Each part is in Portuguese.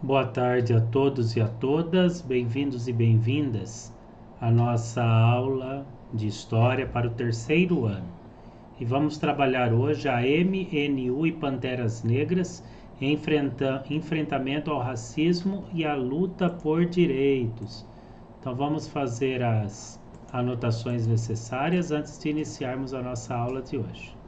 Boa tarde a todos e a todas, bem-vindos e bem-vindas à nossa aula de História para o terceiro ano. E vamos trabalhar hoje a MNU e Panteras Negras, enfrentamento ao racismo e a luta por direitos. Então vamos fazer as anotações necessárias antes de iniciarmos a nossa aula de hoje.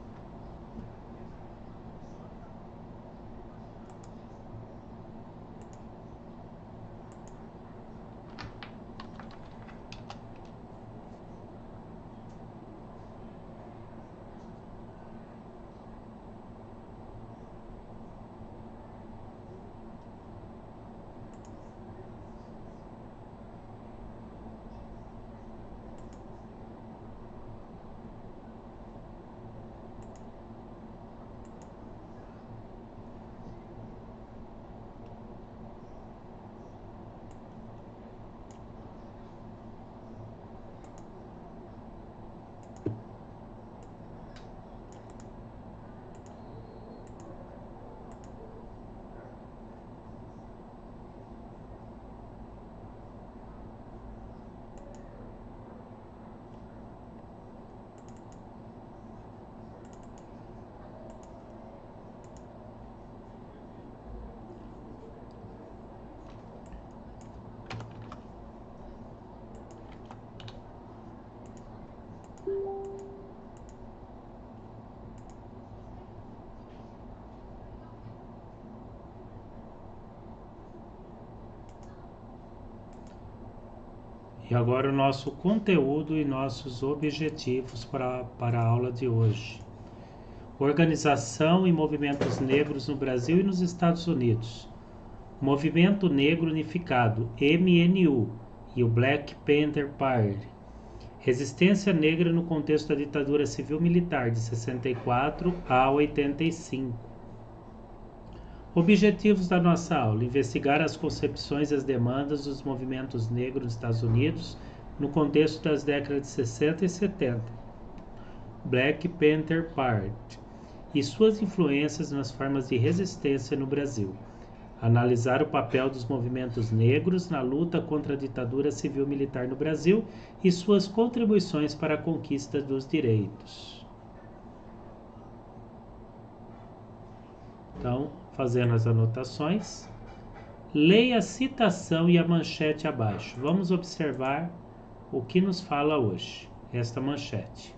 E agora o nosso conteúdo e nossos objetivos para a aula de hoje. Organização e movimentos negros no Brasil e nos Estados Unidos. Movimento Negro Unificado, MNU, e o Black Panther Party. Resistência negra no contexto da ditadura civil-militar de 64 a 85. Objetivos da nossa aula: investigar as concepções e as demandas dos movimentos negros nos Estados Unidos no contexto das décadas de 60 e 70. Black Panther Party e suas influências nas formas de resistência no Brasil. Analisar o papel dos movimentos negros na luta contra a ditadura civil-militar no Brasil e suas contribuições para a conquista dos direitos. Então, fazendo as anotações, leia a citação e a manchete abaixo. Vamos observar o que nos fala hoje, esta manchete.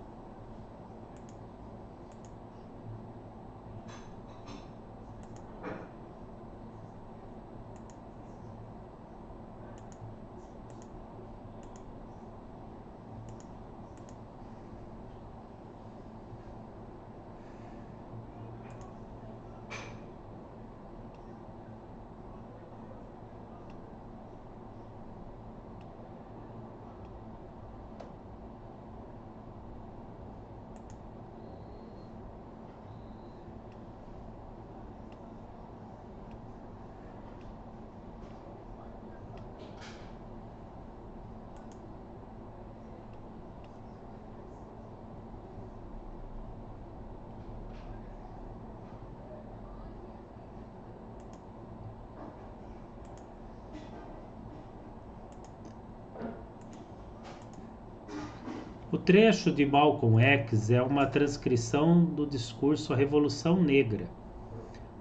O trecho de Malcolm X é uma transcrição do discurso A Revolução Negra,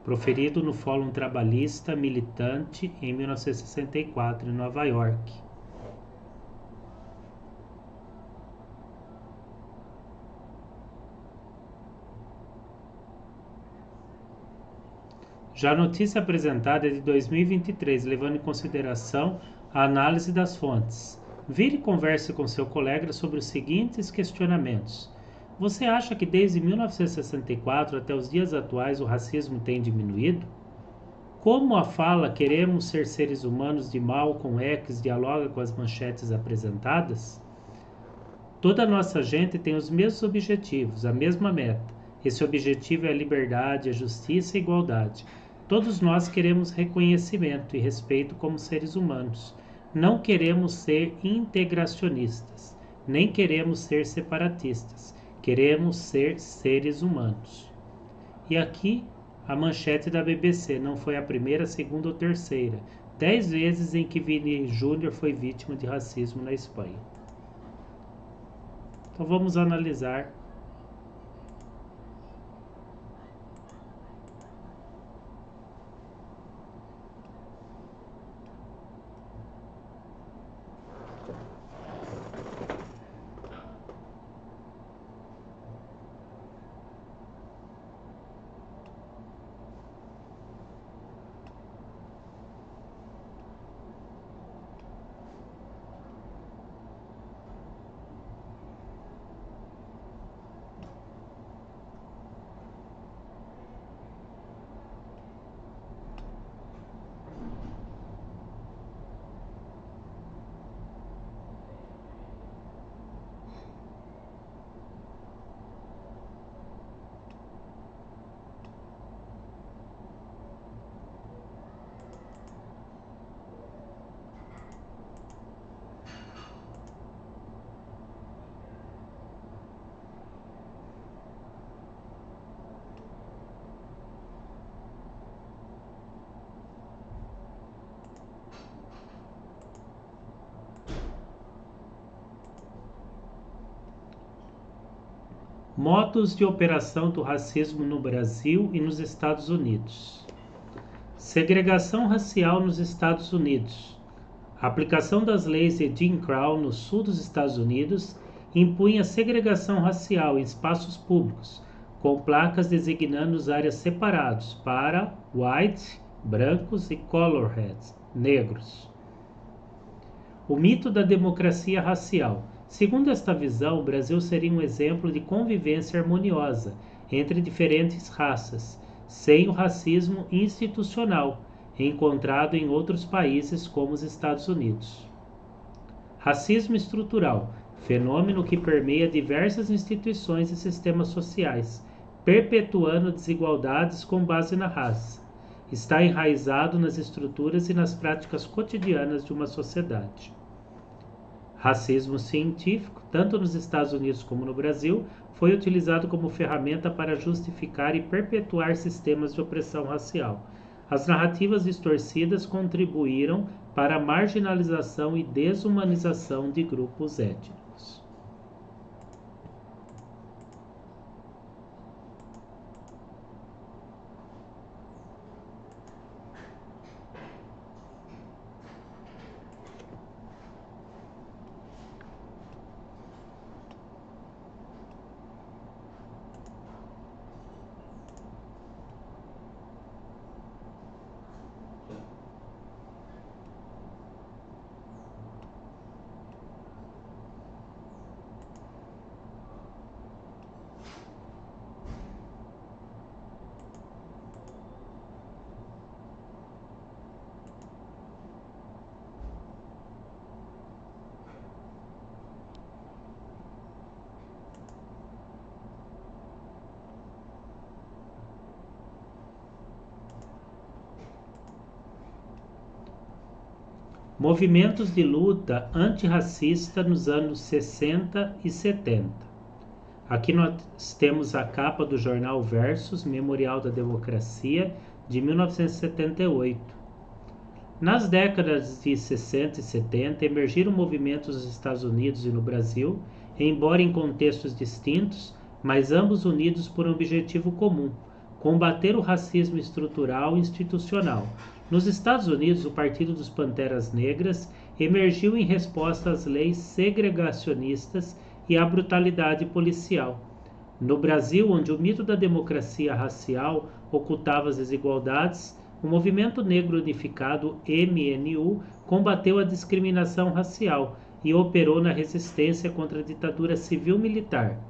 proferido no Fórum Trabalhista Militante em 1964, em Nova York. Já a notícia apresentada é de 2023, levando em consideração a análise das fontes. Vire e converse com seu colega sobre os seguintes questionamentos. Você acha que desde 1964 até os dias atuais o racismo tem diminuído? Como a fala "Queremos ser seres humanos" de Malcolm X dialoga com as manchetes apresentadas? Toda a nossa gente tem os mesmos objetivos, a mesma meta. Esse objetivo é a liberdade, a justiça e a igualdade. Todos nós queremos reconhecimento e respeito como seres humanos. Não queremos ser integracionistas, nem queremos ser separatistas. Queremos ser seres humanos. E aqui a manchete da BBC. Não foi a primeira, a segunda ou terceira. 10 vezes em que Vini Júnior foi vítima de racismo na Espanha. Então vamos analisar. Modos de operação do racismo no Brasil e nos Estados Unidos. Segregação racial nos Estados Unidos. A aplicação das leis de Jim Crow no sul dos Estados Unidos impunha segregação racial em espaços públicos, com placas designando os áreas separados para white, brancos e colored, negros. O mito da democracia racial. Segundo esta visão, o Brasil seria um exemplo de convivência harmoniosa entre diferentes raças, sem o racismo institucional, encontrado em outros países como os Estados Unidos. Racismo estrutural, fenômeno que permeia diversas instituições e sistemas sociais, perpetuando desigualdades com base na raça. Está enraizado nas estruturas e nas práticas cotidianas de uma sociedade. Racismo científico, tanto nos Estados Unidos como no Brasil, foi utilizado como ferramenta para justificar e perpetuar sistemas de opressão racial. As narrativas distorcidas contribuíram para a marginalização e desumanização de grupos étnicos. Movimentos de luta antirracista nos anos 60 e 70. Aqui nós temos a capa do jornal Versus, Memorial da Democracia, de 1978. Nas décadas de 60 e 70, emergiram movimentos nos Estados Unidos e no Brasil, embora em contextos distintos, mas ambos unidos por um objetivo comum: combater o racismo estrutural e institucional. Nos Estados Unidos, o Partido dos Panteras Negras emergiu em resposta às leis segregacionistas e à brutalidade policial. No Brasil, onde o mito da democracia racial ocultava as desigualdades, o Movimento Negro Unificado, MNU, combateu a discriminação racial e operou na resistência contra a ditadura civil-militar.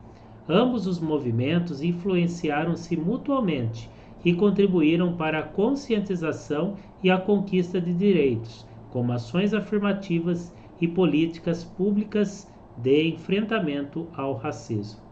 Ambos os movimentos influenciaram-se mutuamente e contribuíram para a conscientização e a conquista de direitos, como ações afirmativas e políticas públicas de enfrentamento ao racismo.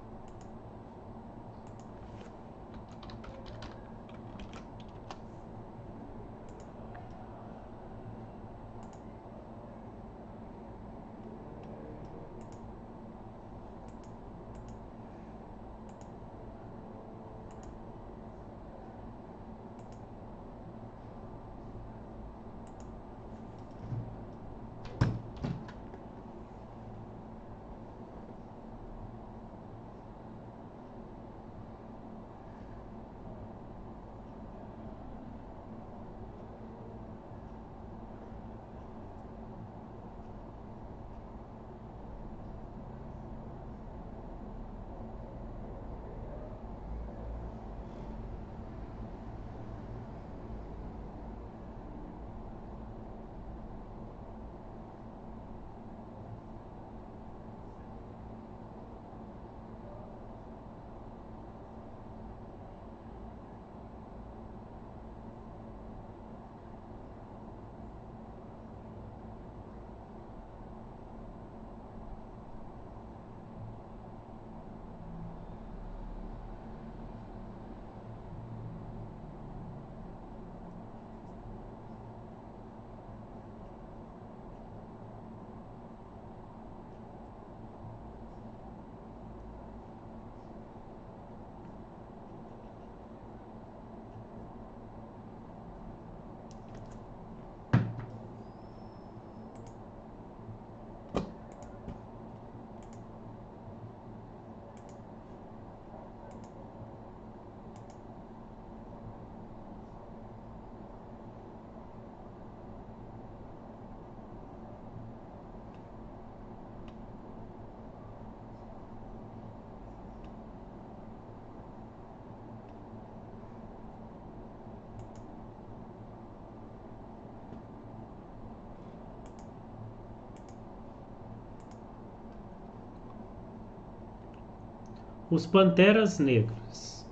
Os Panteras Negras.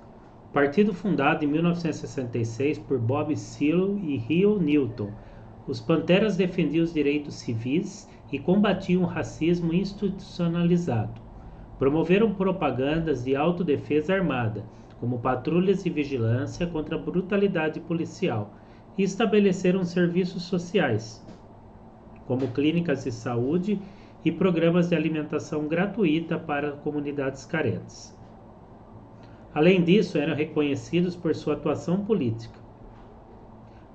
Partido fundado em 1966 por Bob Seale e Rio Newton, os Panteras defendiam os direitos civis e combatiam o racismo institucionalizado. Promoveram propagandas de autodefesa armada, como patrulhas de vigilância contra a brutalidade policial, e estabeleceram serviços sociais, como clínicas de saúde e programas de alimentação gratuita para comunidades carentes. Além disso, eram reconhecidos por sua atuação política,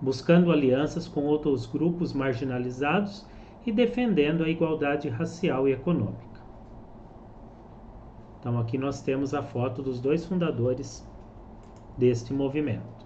buscando alianças com outros grupos marginalizados e defendendo a igualdade racial e econômica. Então aqui nós temos a foto dos dois fundadores deste movimento.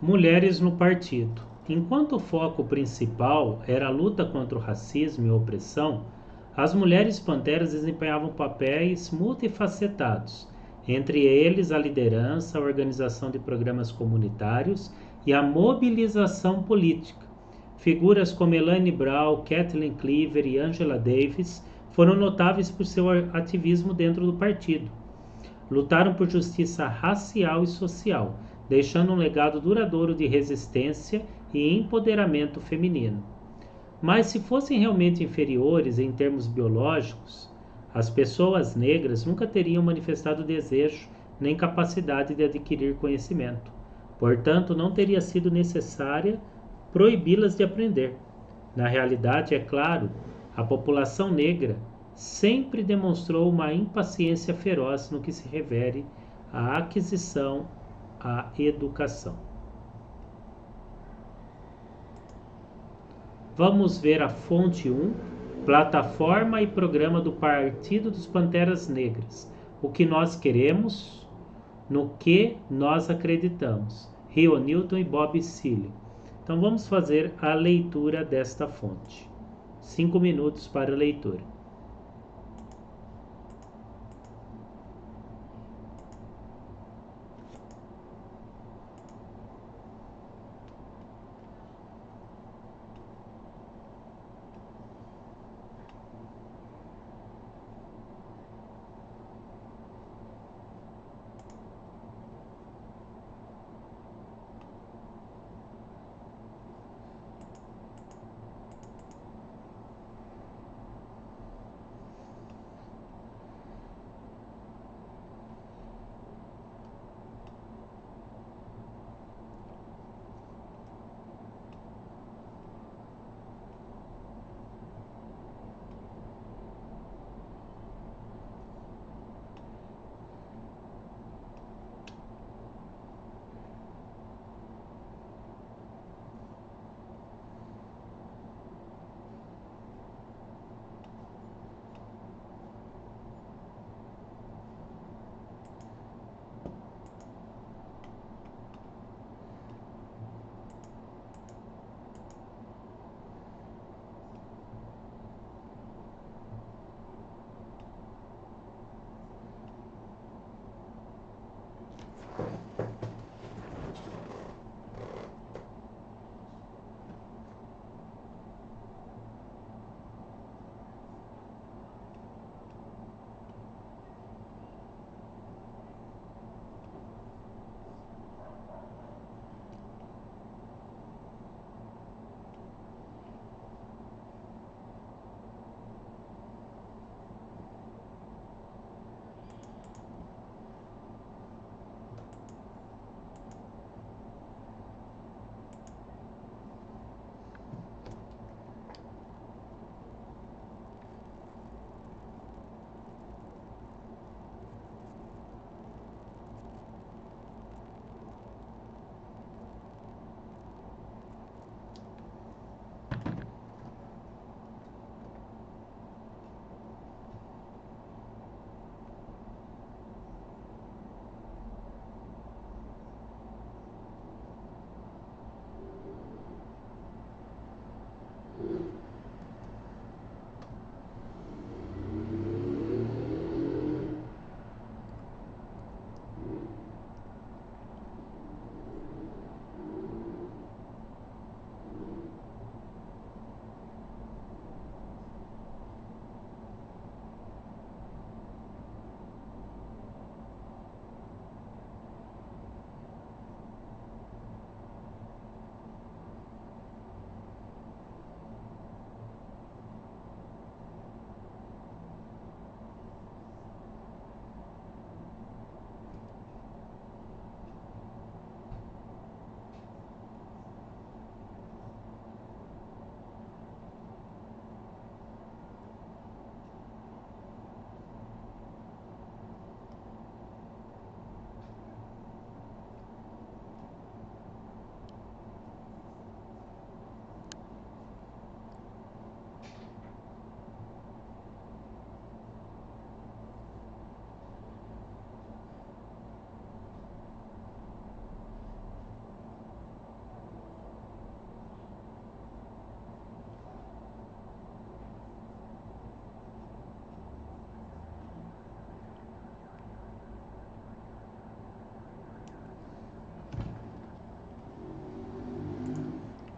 Mulheres no partido. Enquanto o foco principal era a luta contra o racismo e a opressão, as mulheres panteras desempenhavam papéis multifacetados, entre eles a liderança, a organização de programas comunitários e a mobilização política. Figuras como Elaine Brown, Kathleen Cleaver e Angela Davis foram notáveis por seu ativismo dentro do partido. Lutaram por justiça racial e social, deixando um legado duradouro de resistência e empoderamento feminino. Mas se fossem realmente inferiores em termos biológicos, as pessoas negras nunca teriam manifestado desejo nem capacidade de adquirir conhecimento. Portanto, não teria sido necessária proibi-las de aprender. Na realidade, é claro, a população negra sempre demonstrou uma impaciência feroz no que se refere à aquisição à educação. Vamos ver a fonte 1, plataforma e programa do Partido dos Panteras Negras. O que nós queremos, no que nós acreditamos. Rio Newton e Bob Seale. Então vamos fazer a leitura desta fonte. 5 minutos para a leitura.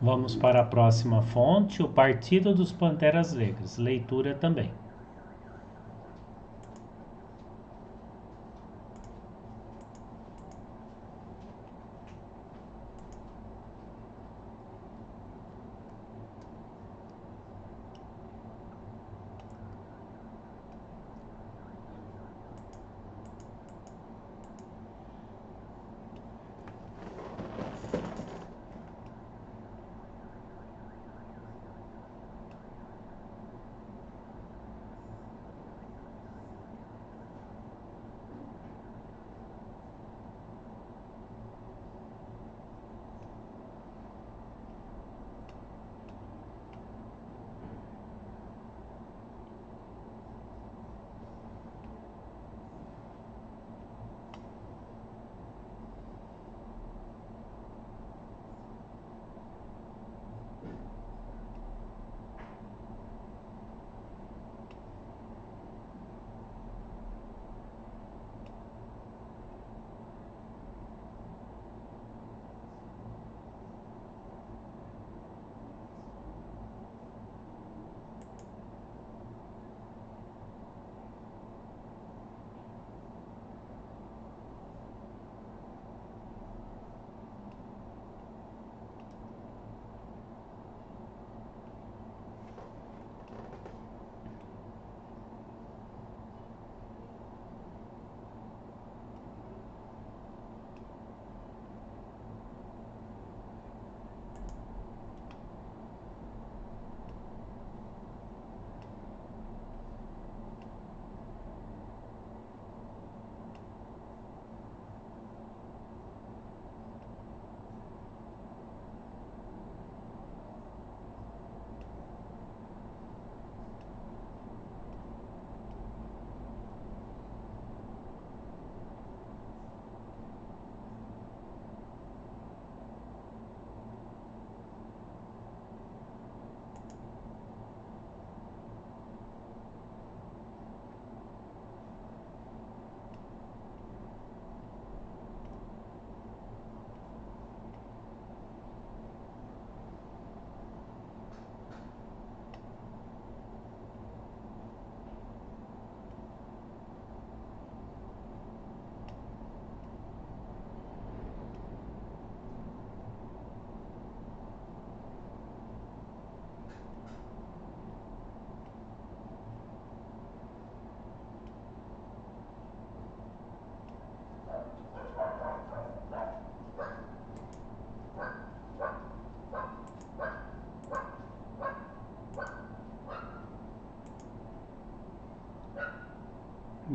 Vamos para a próxima fonte, o Partido dos Panteras Negras. Leitura também.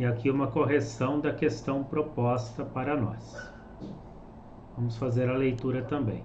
E aqui uma correção da questão proposta para nós. Vamos fazer a leitura também.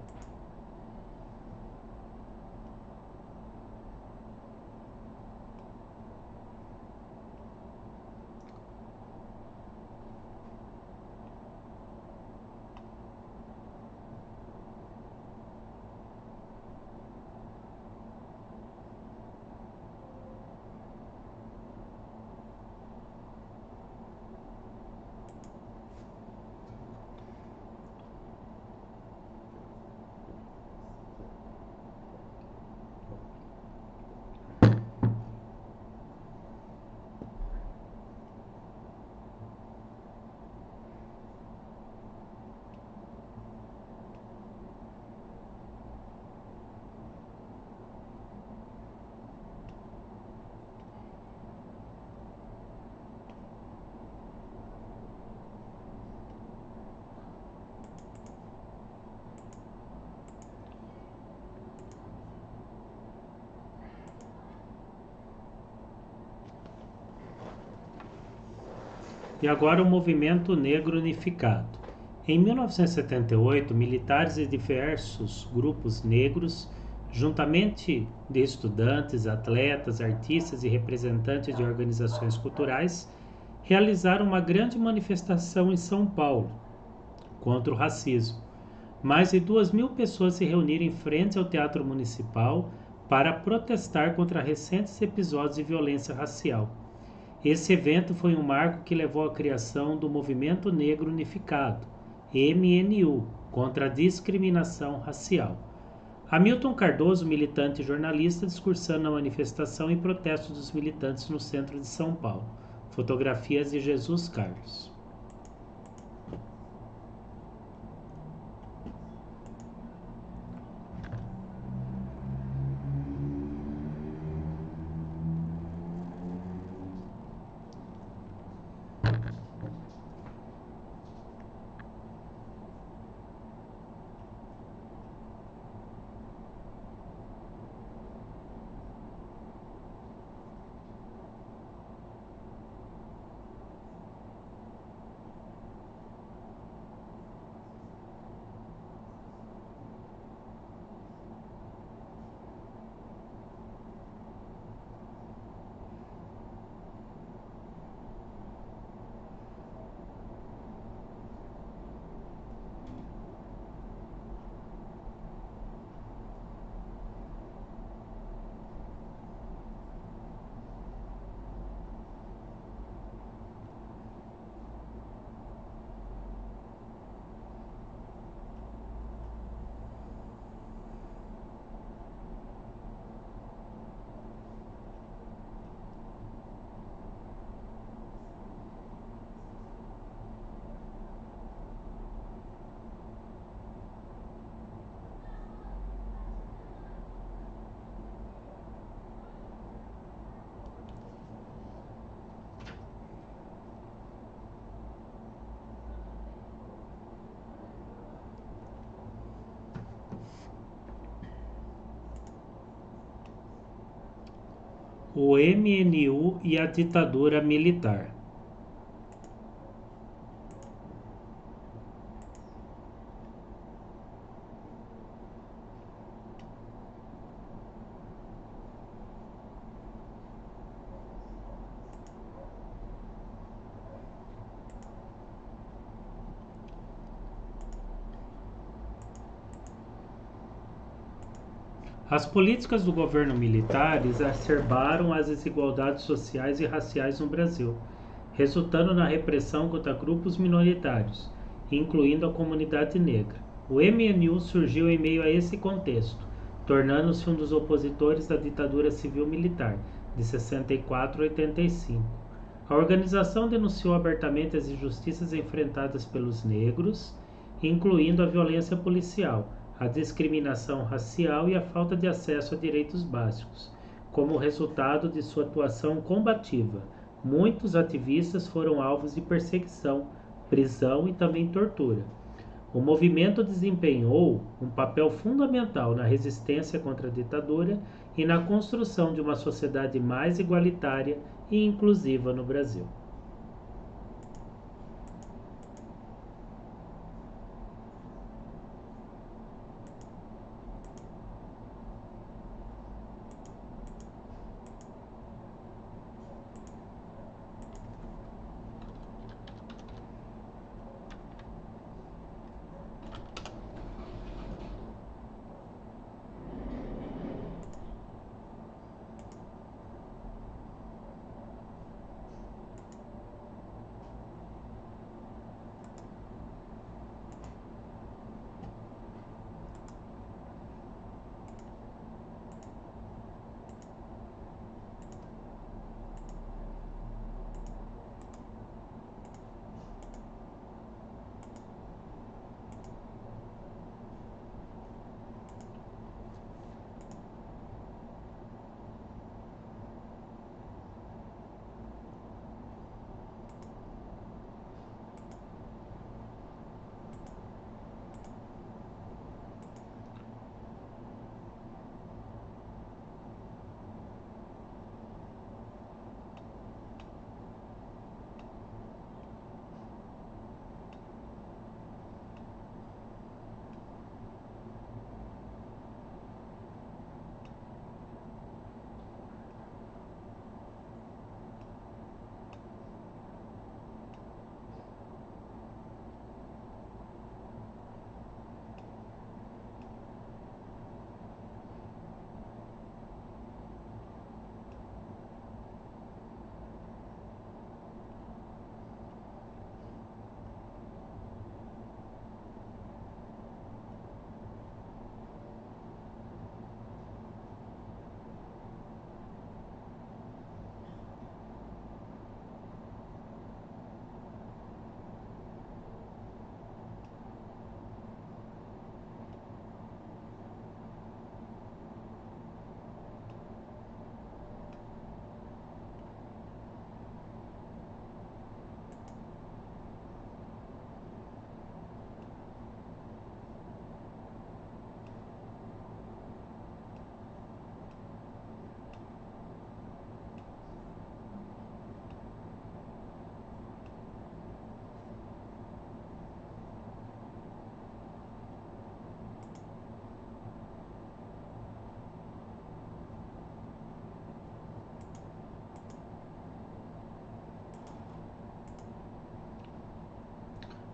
E agora o Movimento Negro Unificado. Em 1978, militares de diversos grupos negros, juntamente de estudantes, atletas, artistas e representantes de organizações culturais, realizaram uma grande manifestação em São Paulo contra o racismo. Mais de 2.000 pessoas se reuniram em frente ao Teatro Municipal para protestar contra recentes episódios de violência racial. Esse evento foi um marco que levou à criação do Movimento Negro Unificado, MNU, contra a discriminação racial. Hamilton Cardoso, militante e jornalista, discursando na manifestação em protesto dos militantes no centro de São Paulo. Fotografias de Jesus Carlos. O MNU e a ditadura militar. As políticas do governo militar exacerbaram as desigualdades sociais e raciais no Brasil, resultando na repressão contra grupos minoritários, incluindo a comunidade negra. O MNU surgiu em meio a esse contexto, tornando-se um dos opositores da ditadura civil-militar de 64 a 85. A organização denunciou abertamente as injustiças enfrentadas pelos negros, incluindo a violência policial, a discriminação racial e a falta de acesso a direitos básicos. Como resultado de sua atuação combativa, muitos ativistas foram alvos de perseguição, prisão e também tortura. O movimento desempenhou um papel fundamental na resistência contra a ditadura e na construção de uma sociedade mais igualitária e inclusiva no Brasil.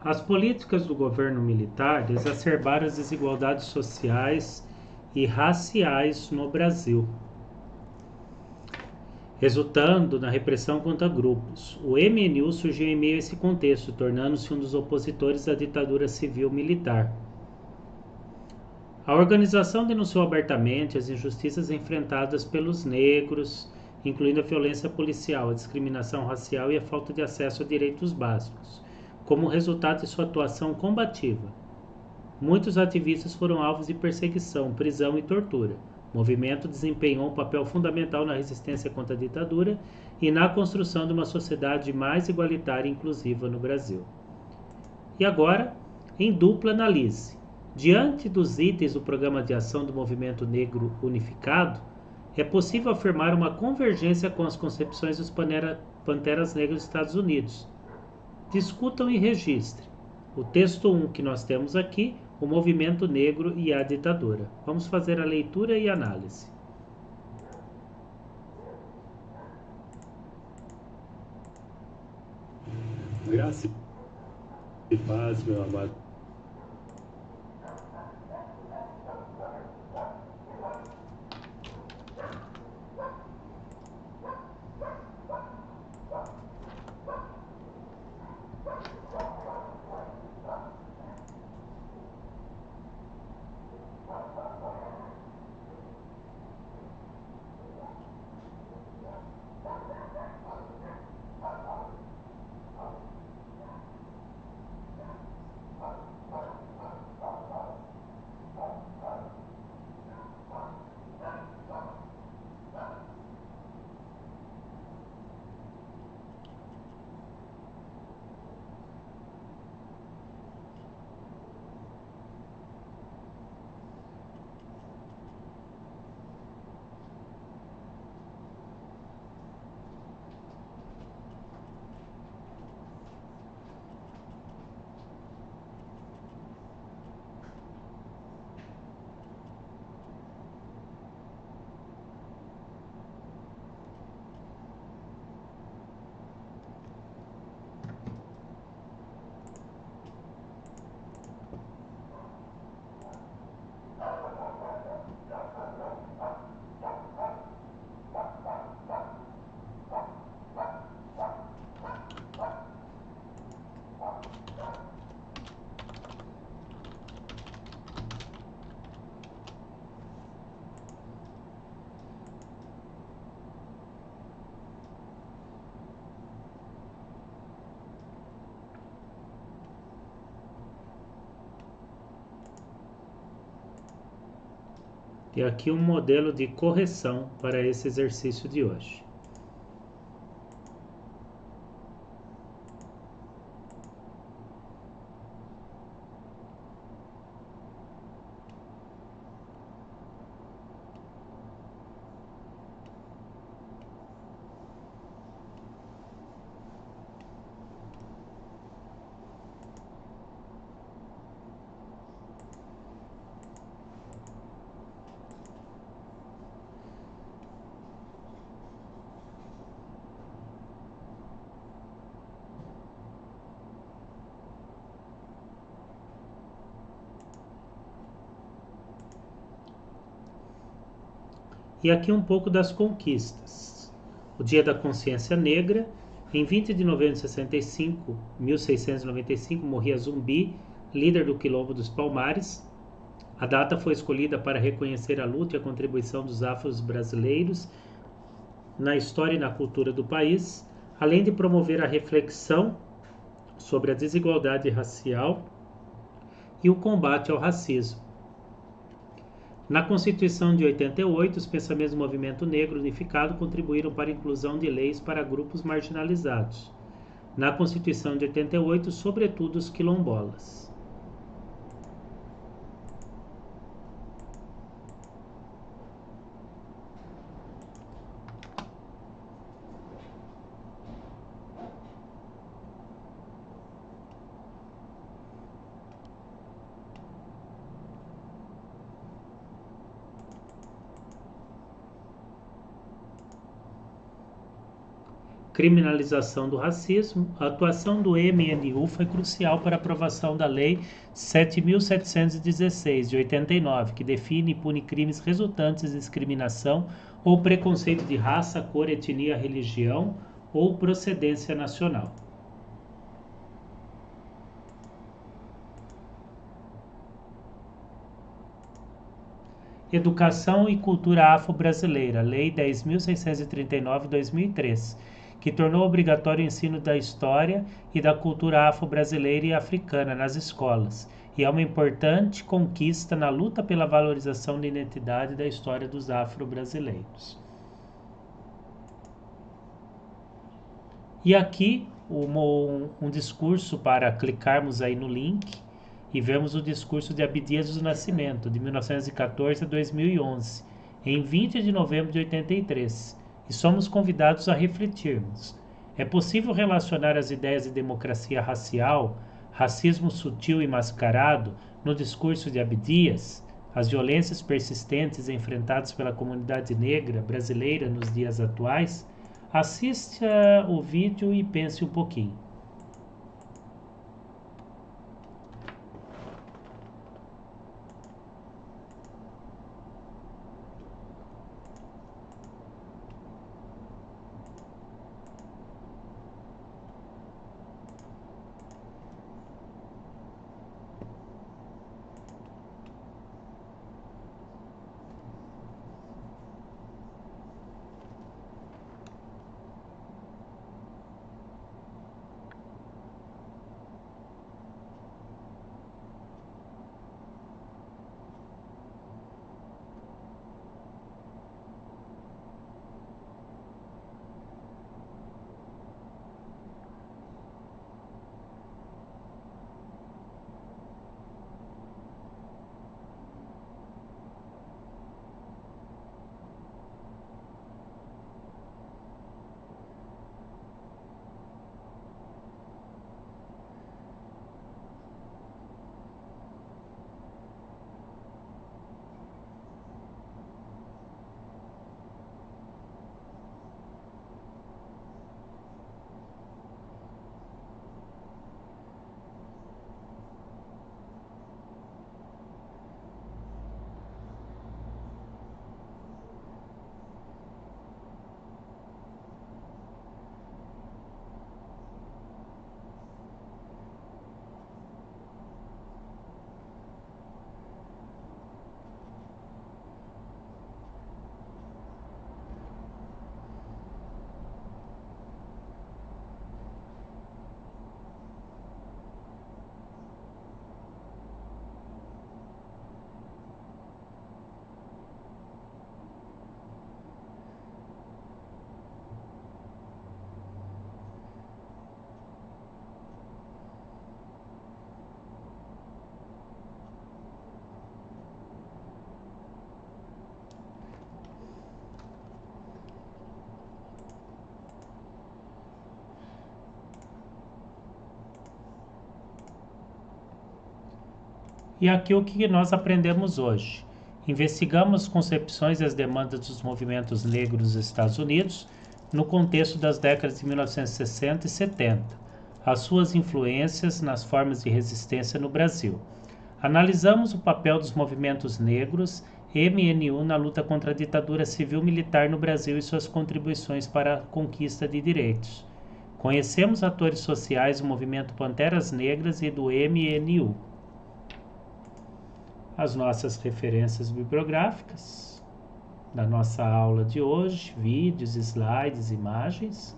As políticas do governo militar exacerbaram as desigualdades sociais e raciais no Brasil, resultando na repressão contra grupos. O MNU surgiu em meio a esse contexto, tornando-se um dos opositores à ditadura civil-militar. A organização denunciou abertamente as injustiças enfrentadas pelos negros, incluindo a violência policial, a discriminação racial e a falta de acesso a direitos básicos, como resultado de sua atuação combativa. Muitos ativistas foram alvos de perseguição, prisão e tortura. O movimento desempenhou um papel fundamental na resistência contra a ditadura e na construção de uma sociedade mais igualitária e inclusiva no Brasil. E agora, em dupla análise. Diante dos itens do Programa de Ação do Movimento Negro Unificado, é possível afirmar uma convergência com as concepções dos Panteras Negras dos Estados Unidos. Discutam e registrem. O texto 1 que nós temos aqui, o movimento negro e a ditadura. Vamos fazer a leitura e análise. Graça e paz, meu amado. E aqui um modelo de correção para esse exercício de hoje. E aqui um pouco das conquistas. O Dia da Consciência Negra, em 20 de novembro de 1695, morria Zumbi, líder do Quilombo dos Palmares. A data foi escolhida para reconhecer a luta e a contribuição dos afro-brasileiros na história e na cultura do país, além de promover a reflexão sobre a desigualdade racial e o combate ao racismo. Na Constituição de 88, os pensamentos do movimento negro unificado contribuíram para a inclusão de leis para grupos marginalizados. Na Constituição de 88, sobretudo os quilombolas. criminalização do racismo, a atuação do MNU foi crucial para a aprovação da Lei 7.716, de 89, que define e pune crimes resultantes de discriminação ou preconceito de raça, cor, etnia, religião ou procedência nacional. Educação e Cultura Afro-Brasileira, Lei 10.639, 2003, que tornou obrigatório o ensino da história e da cultura afro-brasileira e africana nas escolas, e é uma importante conquista na luta pela valorização da identidade e da história dos afro-brasileiros. E aqui um discurso para clicarmos aí no link e vemos o discurso de Abdias do Nascimento, de 1914 a 2011, em 20 de novembro de 83, e somos convidados a refletirmos. É possível relacionar as ideias de democracia racial, racismo sutil e mascarado, no discurso de Abdias, as violências persistentes enfrentadas pela comunidade negra brasileira nos dias atuais? Assista o vídeo e pense um pouquinho. E aqui o que nós aprendemos hoje? Investigamos concepções e as demandas dos movimentos negros nos Estados Unidos no contexto das décadas de 1960 e 70, as suas influências nas formas de resistência no Brasil. Analisamos o papel dos movimentos negros MNU na luta contra a ditadura civil-militar no Brasil e suas contribuições para a conquista de direitos. Conhecemos atores sociais do movimento Panteras Negras e do MNU. As nossas referências bibliográficas da nossa aula de hoje, vídeos, slides, imagens.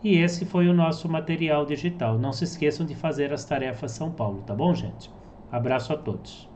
E esse foi o nosso material digital. Não se esqueçam de fazer as tarefas São Paulo, tá bom, gente? Abraço a todos.